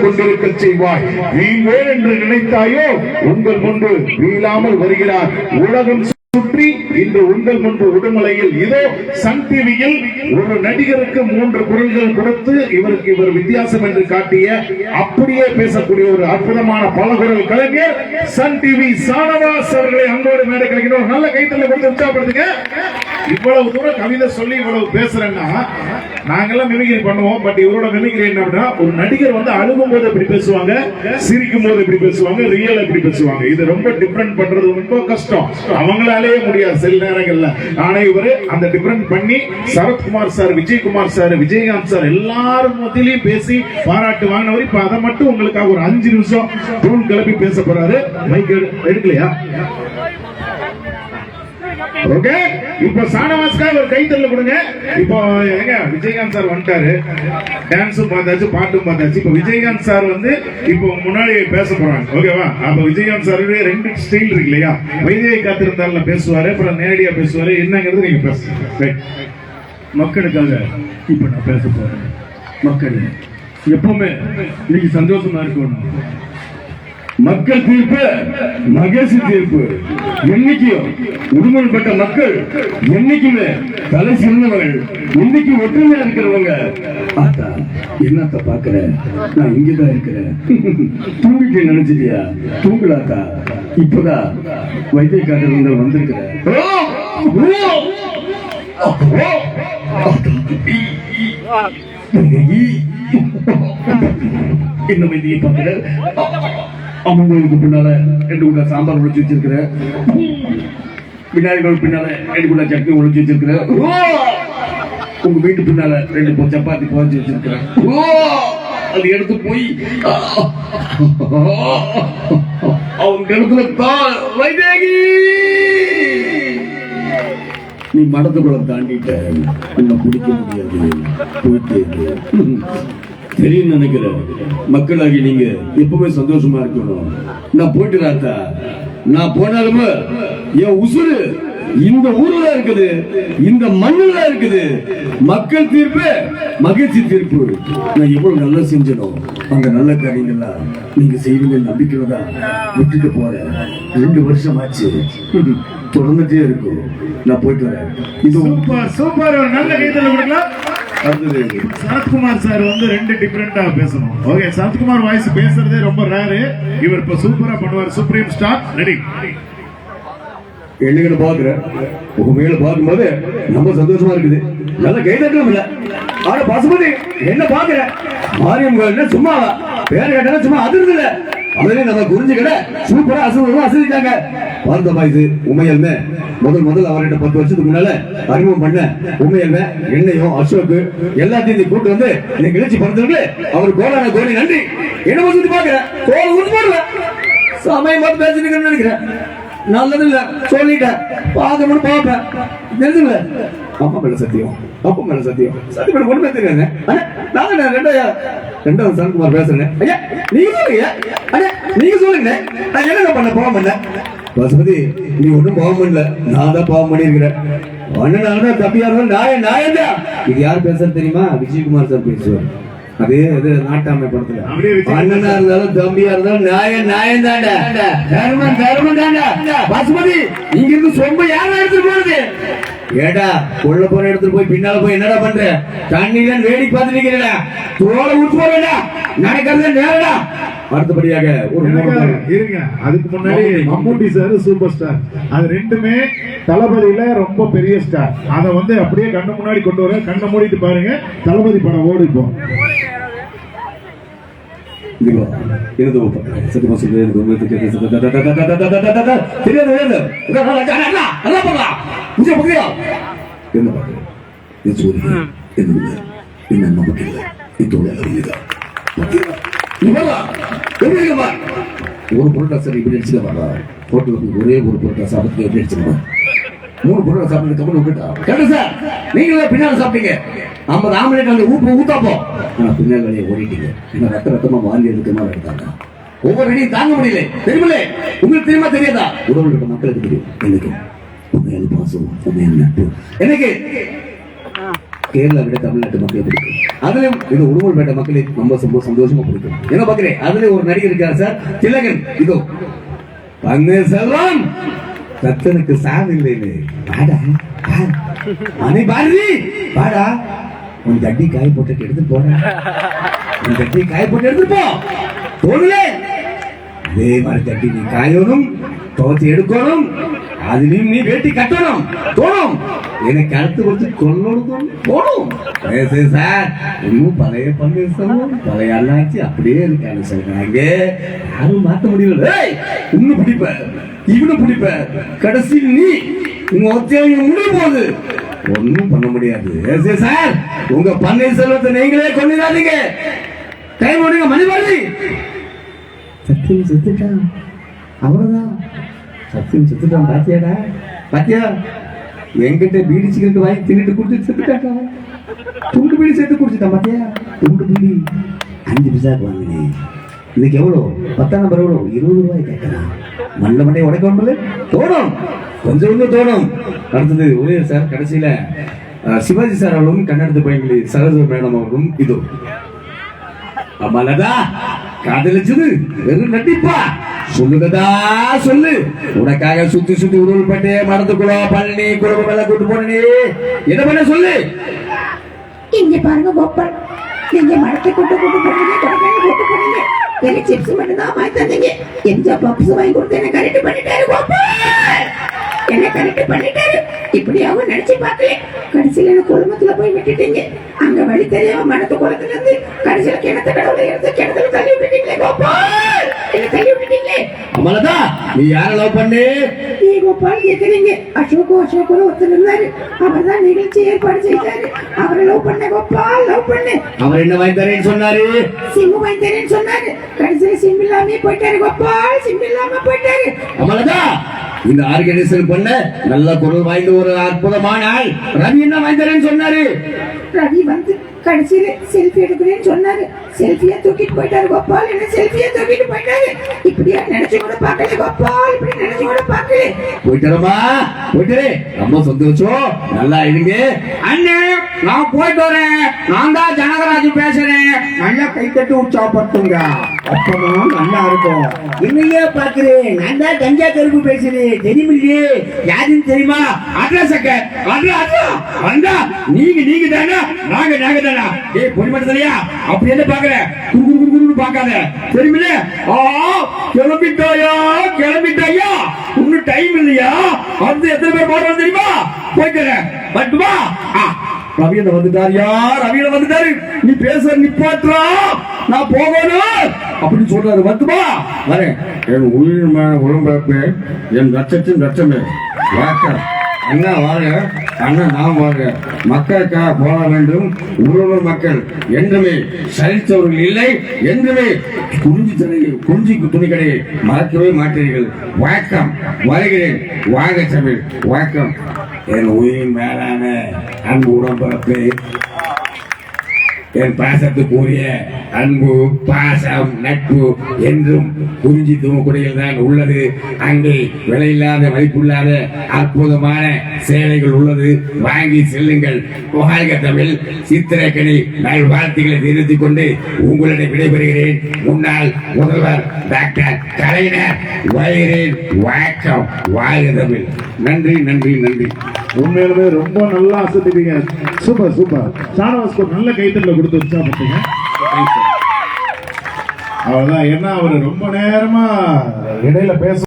கொண்டிருக்க செய்வாய். வீழ்வேன் என்று நினைத்தாயோ உங்கள் முன்பு வீழாமல் வருகிறார். உலகம் சுற்றி இன்று உங்கள் முன்பு உடுமலையில் இதோ சன் டிவியில் ஒரு நடிகருக்கு 3 குரல்கள் கொடுத்து இவர் வித்தியாசம் என்று காட்டிய அப்படியே பேசக்கூடிய ஒரு அற்புதமான பலகுரல் கலைஞர் சன் டிவி சானவாஸ் அவர்களை அங்கோடு மேடை கிடைக்கணும். நல்ல கைத்தல கொடுத்து உற்சாகப்படுத்துங்க. இவ்வளவு தூரம் கவிதை சொல்லி இவ்வளவு பேசுறேன்னா நாங்கெல்லாம் மிமிக்ரி பண்ணுவோம். பட் இவரோட மிமிக்ரி என்ன அப்படின்னா, ஒரு நடிகர் வந்து அழுகும் போது எப்படி பேசுவாங்க, சிரிக்கும் போது எப்படி பேசுவாங்க, ரியல் எப்படி பேசுவாங்க. இது ரொம்ப டிஃபரெண்ட் பண்றது ரொம்ப கஷ்டம். அவங்களாலேயே முடியாது சில நேரங்கள்ல. ஆனா இவரு அந்த டிஃபரெண்ட் பண்ணி Sarathkumar sir, Vijayakumar sir, Vijayakanth sir எல்லாரும் மத்தியிலையும் பேசி பாராட்டு வாங்கினவர். இப்ப அதை மட்டும் உங்களுக்காக ஒரு 5 நிமிஷம் தூள் கிளப்பி பேச போறாரு. மைக் எடுக்கலையா? ஓகே, இப்ப சானவாஸ்க்காக ஒரு கைத்தறல கொடுங்க. இப்போ எங்க விஜயகாந்த் சார் வந்துட்டாரு. டான்ஸும் பார்த்தாச்சு, பாட்டும் பார்த்தாச்சு. இப்ப விஜயகாந்த் சார் வந்து இப்போ முன்னாடி பேச போறாங்க. ஓகேவா? அப்ப விஜயகாந்த் சார் 2 ஸ்டைல் இருக்கு இல்லையா? வைத்தியை காத்திருந்தால பேசுவாரு, அப்புறம் நேரடியா பேசுவாரு. என்னங்கிறது நீங்க பேசுங்க. மக்களுக்காக இப்ப நான் பேச போறேன். மக்கள் எப்பவுமே இன்னைக்கு சந்தோஷமா இருக்கணும். மக்கள் தீர்ப்பு மகேஷ் தீர்ப்பு. என்னைக்கும் உடுமல்பட்ட மக்கள் என்னைக்குமே தலை சிறந்தவர்கள், இன்னைக்கு ஒற்றுமையா இருக்கிறவங்க. ஆத்தா என்னத்த பாக்குற, நான் இங்கதான் இருக்கிறேன். தூங்கிட்டு நினைச்சிட்டியா? தூங்கலாத்தா. இப்பதான் வைத்தியக்காரர் வந்திருக்கிறேன். என்ன வைத்தியை பாக்குற? அவங்களுக்கு பின்னால 2 குண்டா சாம்பார் ஒழிச்சு வச்சிருக்கிற, விநாயகர் பின்னால 2 குண்டா சட்னி ஒழிச்சு வச்சிருக்கிற, உங்க வீட்டு பின்னால 2 சப்பாத்தி புதைச்சு வச்சிருக்கிற. அது எடுத்து போய் அவங்க இடத்துல வைதேகி நீ மடத்துக்குள்ள தாண்டிட்ட, உன்னை பிடிக்க முடியாது. போயிட்டு தெரியும் நினைக்கிற மக்களாகி நீங்க எப்பவுமே சந்தோஷமா இருக்கணும். நான் போயிட்டு ராத்தா, நான் போனாலுமே என் உசுறு இந்த ஊர்ல இருக்குது, இந்த மண்ணுல இருக்குது. மக்கள் தீர்ப்பு மகிழ்ச்சி தீர்ப்பு. நான் எவ்வளவு நல்லா செஞ்சனும் அந்த நல்ல காரியங்கள்லாம் நீங்க செய்வீங்க நம்பிக்கையில தான் விட்டுட்டு போறேன். 2 வருஷம் ஆச்சு, தொடர்ந்துட்டே இருக்கும். நான் போயிட்டு வரேன். இது சூப்பர். ஒரு நல்ல கைதல கொடுக்கலாம். சரத்குமார் சார் வந்து 2 டிஃபரெண்டா பேசணும். ஓகே, சரத்குமார் வாய்ஸ் பேசுறதே ரொம்ப ரேரு. இவர் இப்ப சூப்பரா பண்ணுவார். Supreme star ready. எண்ணுகளை பாக்குறேன், உண்மையில பார்க்கும்போது ரொம்ப சந்தோஷமா இருக்குது. நல்ல கைதட்டலும் இல்ல. ஆனா பசுபதி என்ன பாக்குற, மாரியம்மன் சும்மா பேர கேட்டா சும்மா அதிர்ந்து இல்ல. அவரே நம்ம குறிஞ்சுக்கிட சூப்பரா அசதிட்டாங்க. பார்த்தமா இது உண்மையல்மே முதல் அவர்கிட்ட 10 வருஷத்துக்கு முன்னால அறிமுகம் பண்ண உண்மையல்மே என்னையும் அசோக்கு எல்லாத்தையும் கூட்டு வந்து இன்னைக்கு நிகழ்ச்சி பண்றதுக்கு அவர் கோலான கோடி நன்றி. என்ன சுத்தி பாக்குறேன், தோல் ஊற்றி போடுற சமயம் பார்த்து பேசிட்டு நினைக்கிறேன். நல்லது இல்ல சொல்லிட்டேன், பார்க்கணும்னு பார்ப்பேன். தெரிஞ்சுங்கள அப்பா மேல சத்தியம், அப்பா மேல சத்தியம், சத்தியம் ஒண்ணுமே தெரியாது. நான் 2வது சரத்குமார் பேசுறேன். ஐயா நீங்க சொல்லுங்க, ஐயா நீங்க சொல்லுங்க, நான் என்ன பண்ண பாவம் பண்ண? பசுபதி நீ ஒன்றும் பாவம் பண்ணல, நான் தான் பாவம் பண்ணிருக்கிறேன். அண்ணன் தம்பியா இருந்தாலும் நாயந்தான். இது யார் பேசுறது தெரியுமா? விஜயகுமார் சார் பேசுவார். அதே நாட்டாமை படத்துல அண்ணனா இருந்தாலும் தம்பியா இருந்தாலும் நாயம் தாண்டா, தர்மம் தாண்டா. பசுபதி இங்க இருந்து சொம்ப யாரா எடுத்துட்டு போறது? ஏடா கொள்ள போற இடத்துல போய் பின்னால போய் என்னடா பண்ற? தண்ணியில வேடி பார்த்து நிக்கிறா, தோலை ஊத்து போறா, நடக்கிறது நேரடா. அடுத்தபடியாக ஒரு இருங்க, அதுக்கு முன்னாடி மம்முட்டி சார் சூப்பர் ஸ்டார். அது 2மே தளபதியில ரொம்ப பெரிய ஸ்டார். அதை வந்து அப்படியே கண்ணு முன்னாடி கொண்டு வர. கண்ணை மூடிட்டு பாருங்க, தளபதி படம் ஓடிப்போம். ஒரு பொருட்டாசர் இப்படி அடிச்சுக்கா, ஒரே ஒரு பொருட்டா சாப்பிட்டு எப்படி அடிச்சிருக்கோம். 3 பொருளை சாப்பிட்டு சார் நீங்களே பின்னால சாப்பிட்டீங்க. 50 ஆம்லேட் அந்த ஊத்தாப்போ பின்னால வழியை ஓடிட்டீங்க. என்ன ரத்தமா வாந்தி எடுக்க மாதிரி எடுத்தாங்க. ஒவ்வொரு அடியும் தாங்க முடியல. தெரியுமில்ல, உங்களுக்கு தெரியுமா தெரியாதா? உடம்புல இருக்க மக்களுக்கு தெரியும். எனக்கு உண்மையான பாசம், உண்மையான நட்பு. எனக்கு கேரளா விட தமிழ்நாட்டு மக்கள் பிடிக்கும். அதுல இது உடுமல்பேட்டை மக்களுக்கு ரொம்ப ரொம்ப சந்தோஷமா பிடிக்கும். என்ன பாக்குறேன், அதுல ஒரு நடிகர் இருக்கார் சார், திலகன். இதோ பன்னீர்செல்வம் தத்தனுக்கு சாவு இல்லைன்னு பாடா அனை பாரதி பாடா, உன் தட்டி காய போட்டு எடுத்து போட, உன் தட்டி காய போட்டு எடுத்து போ தோணுல. அதே மாதிரி தட்டி நீ காயணும், துவச்சி எடுக்கணும், அதுலயும் நீ வேட்டி கட்டணும் தோணும். எனக்கு அடுத்து கொடுத்து கொள்ளணும் போடும் சார். இன்னும் பழைய பன்னீர்செல்வம் பழைய அண்ணாச்சி அப்படியே இருக்காங்க சொல்றாங்க, யாரும் மாத்த முடியல. இன்னும் பிடிப்ப இவனு பிடிப்ப, கடைசியில் நீ உங்க ஒத்தியம் முடிய போகுது, ஒன்னும் பண்ண முடியாது சார். உங்க பன்னீர்செல்வத்தை நீங்களே கொண்டுடாதீங்க. டைம் ஓடுங்க மணி பாரதி. சத்தியம் செத்துட்டான், அவ்வளவுதான். சத்தியம் செத்துட்டான், பாத்தியாடா பாத்தியா? என்கிட்ட பீடி சிகரெட் வாங்கி தின்னுட்டு குடிச்சு செத்துட்டாக்கா. துண்டு பீடி சேர்த்து குடிச்சுட்டான் பாத்தியா? துண்டு பீடி 5 பைசாக்கு வாங்கினேன். இதுக்கு எவ்வளோ? 10ஆம் நம்பர் எவ்வளோ? 20 ரூபாய் கேட்கறான். மண்ட மண்டையை உடைக்க தோணும், கொஞ்சம் கொஞ்சம் தோணும். அடுத்தது ஒரே சார், கடைசியில சிவாஜி சார் அவர்களும் கன்னடத்து பையன்களி சரஸ்வதி மேடம் அவர்களும். இது அம்மாலதா காதலிச்சது வெறும் நட்டிப்பா, சொல்லுதா சொல்லு. உனக்காக சுத்தி சுத்தி உருள்பட்டு மரத்துக்குள்ள பழனி குடும்பம் எல்லாம் கூட்டு போனே, என்ன பண்ண சொல்லு. இங்க பாருங்க கோபால், நீங்க மரத்தை கூட்டு கூட்டு போனீங்க, கூட்டு போனீங்க. எனக்கு சிப்ஸ் மட்டும் தான் வாங்கி தந்தீங்க. எந்த பப்ஸ் வாங்கி கொடுத்து என்ன கரெக்ட் பண்ணிட்டாரு கோபால், என்ன கரெக்ட் பண்ணிட்டாரு. இப்படியாவும் நினைச்சு பார்க்கல. கடைசியில என்ன குடும்பத்துல போய் விட்டுட்டீங்க. அங்க வழி தெரியாம மரத்து குளத்துல இருந்து கடைசியில கிணத்து கடவுளை இருந்து கிணத்துல தள்ளி விட்டுட்டீங்களே கோபால், என்ன தள்ளி விட்டுட்டீங்களே. அமலதா, நீ யார லவ் பண்ணு? நீ கோபால் கேக்குறீங்க. அசோக்கு ஒருத்தர் இருந்தாரு, அவர் தான் நிகழ்ச்சி ஏற்பாடு செய்தாரு. அவரை லவ் பண்ண கோபால், லவ் பண்ணு. அவர் என்ன வாங்கி தரேன்னு சொன்னாரு? சிம்மு வாங்கி தரேன்னு சொன்னாரு. கடைசியில சிம் இல்லாம போயிட்டாரு கோபால், சிம் இல்லாம போயிட்டாரு. அமலதா, இந்த ஆர்கனைசேஷன் பண்ண நல்ல குரல் வாய்ந்த ஒரு அற்புதமான ஆள் ரவி என்ன வாங்கி தரேன்னு சொன்னாரு. ரவி வந்து கடைசியில செல்ஃபி எடுக்கிறேன்னு சொன்னாரு. செல்ஃபியா தூக்கிட்டு போயிட்டாரு கோபால், என்ன செல்ஃபியா தூக்கிட்டு போயிட்டாரு. இப்படியா நினைச்சு கூட பார்க்கல கோபால், இப்படி நினைச்சு கூட பார்க்கல. போயிட்டாரமா, போயிட்டு ரொம்ப சந்தோஷம். நல்லா இருங்க அண்ணே, நான் போயிட்டு வரேன். நான் தான் ஜனகராஜ் பேசுறேன். நல்லா கை தட்டி உற்சாகப்படுத்துங்க, அப்பதான் நல்லா இருக்கும். என்னையே பாக்குறேன், நான் தான் கஞ்சா கருப்பு பேசுறேன். தெரியுமில்லையே, யாருன்னு தெரியுமா? அட்ரஸ் அண்ணா, நீங்க தானே, நாங்க தானே. ஏய் பொடிமட்ட தெரியா, அப்படி என்ன பாக்குற? குரு பாக்காத, தெரியுமில்ல? கிளம்பிட்டாயா, இன்னும் டைம் இல்லையா? அடுத்து எத்தனை பேர் போடுறது தெரியுமா? போயிட்டு மட்டுமா? ரவியனை வந்துட்டாரியா, ரவியனை வந்துட்டாரு. நீ பேச நிப்பாட்டுறா, நான் போகணும் அப்படின்னு சொல்றாரு. வந்துமா வரேன். என் உயிர் உடம்பு, என் ரத்தத்தின் ரத்தமே அண்ணா வாங்க, அண்ணா நான் வாங்க. மக்களுக்காக போக வேண்டும். உறவு மக்கள் என்றுமே சரித்தவர்கள் இல்லை, என்றுமே குறிஞ்சி துணி கடையை மறக்கவே மாட்டீர்கள். வணக்கம், வருகிறேன். வாங்க தமிழ், வணக்கம். என் உயிரின் மேலான அன்பு உடம்பு, என் பாசத்துக்குரிய அன்பு, பாசம், நட்பு என்றும் குறிஞ்சி தூங்குடியில் தான் உள்ளது. அங்கே விலையில்லாத மதிப்புள்ளாத அற்புதமான சேவைகள் உள்ளது. வாங்கி செல்லுங்கள். வாழ்க தமிழ். சித்திரக்கணி நல்வாழ்த்துக்களை தெரிவித்துக் கொண்டு உங்களிடம் விடைபெறுகிறேன். முன்னாள் முதல்வர் டாக்டர் கலைஞர் வருகிறேன். வணக்கம். வாழ்க தமிழ். நன்றி நன்றி நன்றி. உண்மையிலுமே ரொம்ப நல்லா அசத்திட்டீங்க. Super super. ஷானவாஸ்க்கு நல்ல கைத்தட்டல கொடுத்து உற்சாகப்படுத்துங்க. அவ்வளவுதான். ஏன்னா அவர் ரொம்ப நேரமா இடையில பேச